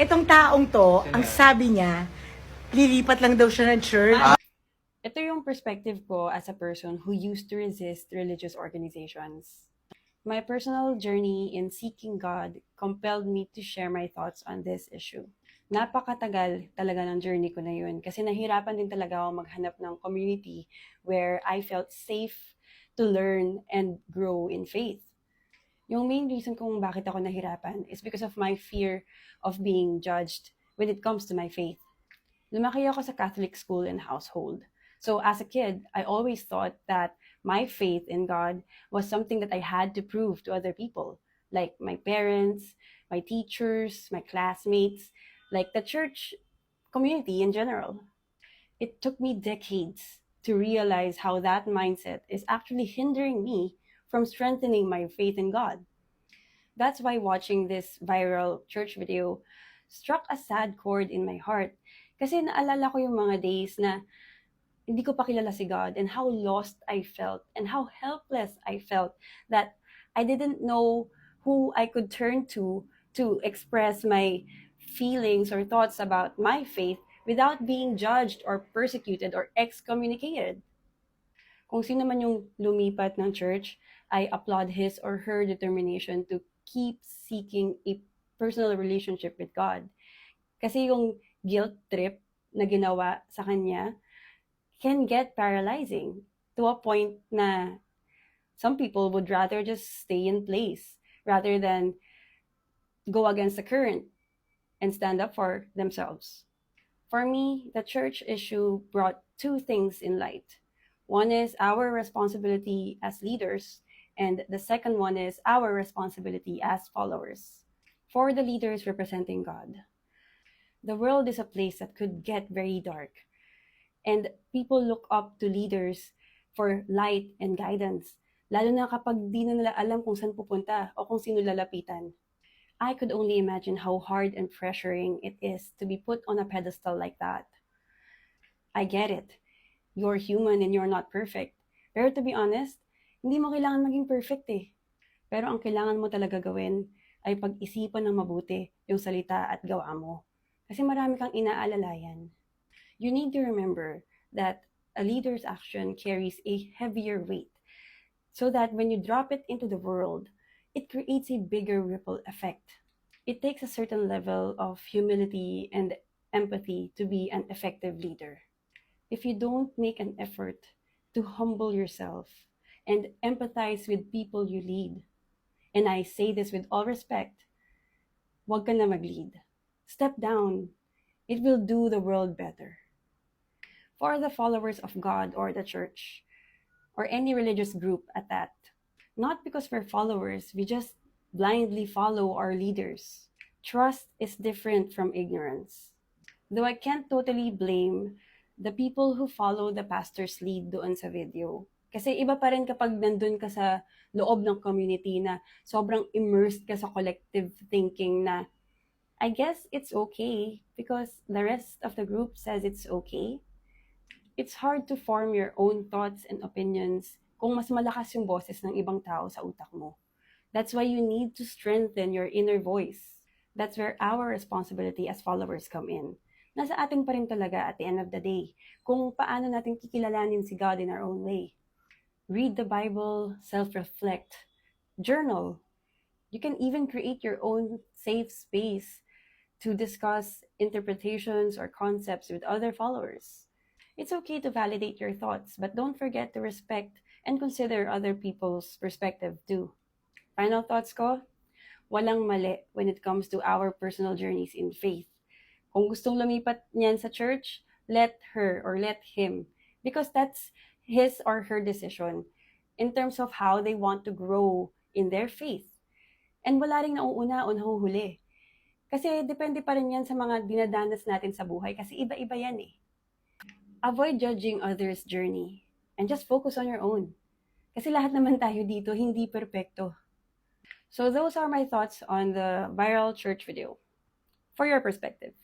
Itong taong to, ang sabi niya, lilipat lang daw siya ng church. Ito yung perspective ko as a person who used to resist religious organizations. My personal journey in seeking God compelled me to share my thoughts on this issue. Napakatagal talaga ng journey ko na yun kasi nahirapan din talaga ako maghanap ng community where I felt safe to learn and grow in faith. Yung main reason kung bakit ako nahirapan is because of my fear of being judged when it comes to my faith. Lumaki ako sa Catholic school and household. So as a kid, I always thought that my faith in God was something that I had to prove to other people, like my parents, my teachers, my classmates, like the church community in general. It took me decades to realize how that mindset is actually hindering me from strengthening my faith in God. That's why watching this viral church video struck a sad chord in my heart. Kasi naalala ko yung mga days na hindi ko pa kilala si God and how lost I felt and how helpless I felt that I didn't know who I could turn to express my feelings or thoughts about my faith without being judged or persecuted or excommunicated. Kung sino man yung lumipat ng church, I applaud his or her determination to keep seeking a personal relationship with God. Kasi yung guilt trip na ginawa sa kanya can get paralyzing to a point na some people would rather just stay in place rather than go against the current and stand up for themselves. For me, the church issue brought two things in light. One is our responsibility as leaders, and the second one is our responsibility as followers. For the leaders representing God, the world is a place that could get very dark, and people look up to leaders for light and guidance, lalo na kapag di na nila alam kung saan pupunta o kung sino lalapitan. I could only imagine how hard and pressuring it is to be put on a pedestal like that. I get it. You're human and you're not perfect. Pero to be honest, hindi mo kailangan maging perfect eh. Pero ang kailangan mo talaga gawin ay pag-isipan ng mabuti yung salita at gawa mo. Kasi marami kang inaalalayan. You need to remember that a leader's action carries a heavier weight so that when you drop it into the world, it creates a bigger ripple effect. It takes a certain level of humility and empathy to be an effective leader. If you don't make an effort to humble yourself and empathize with people you lead, and I say this with all respect, wag ka na mag-lead. Step down. It will do the world better. For the followers of God or the church, or any religious group at that, not because we're followers, we just blindly follow our leaders. Trust is different from ignorance. Though I can't totally blame the people who follow the pastor's lead doon sa video. Kasi iba pa rin kapag nandun ka sa loob ng community na sobrang immersed ka sa collective thinking na I guess it's okay because the rest of the group says it's okay. It's hard to form your own thoughts and opinions kung mas malakas yung boses ng ibang tao sa utak mo. That's why you need to strengthen your inner voice. That's where our responsibility as followers come in. Nasa atin pa rin talaga at the end of the day kung paano natin kikilalanin si God in our own way. Read the Bible, self-reflect, journal. You can even create your own safe space to discuss interpretations or concepts with other followers. It's okay to validate your thoughts, but don't forget to respect and consider other people's perspective too. Final thoughts ko, walang mali when it comes to our personal journeys in faith. Kung gustong lumipat niyan sa church, let her or let him. Because that's his or her decision in terms of how they want to grow in their faith. And wala rin nauuna o nahuhuli. Kasi depende pa rin yan sa mga dinadanas natin sa buhay kasi iba-iba yan eh. Avoid judging others' journey and just focus on your own. Kasi lahat naman tayo dito hindi perpekto. So those are my thoughts on the viral church video. For your perspective.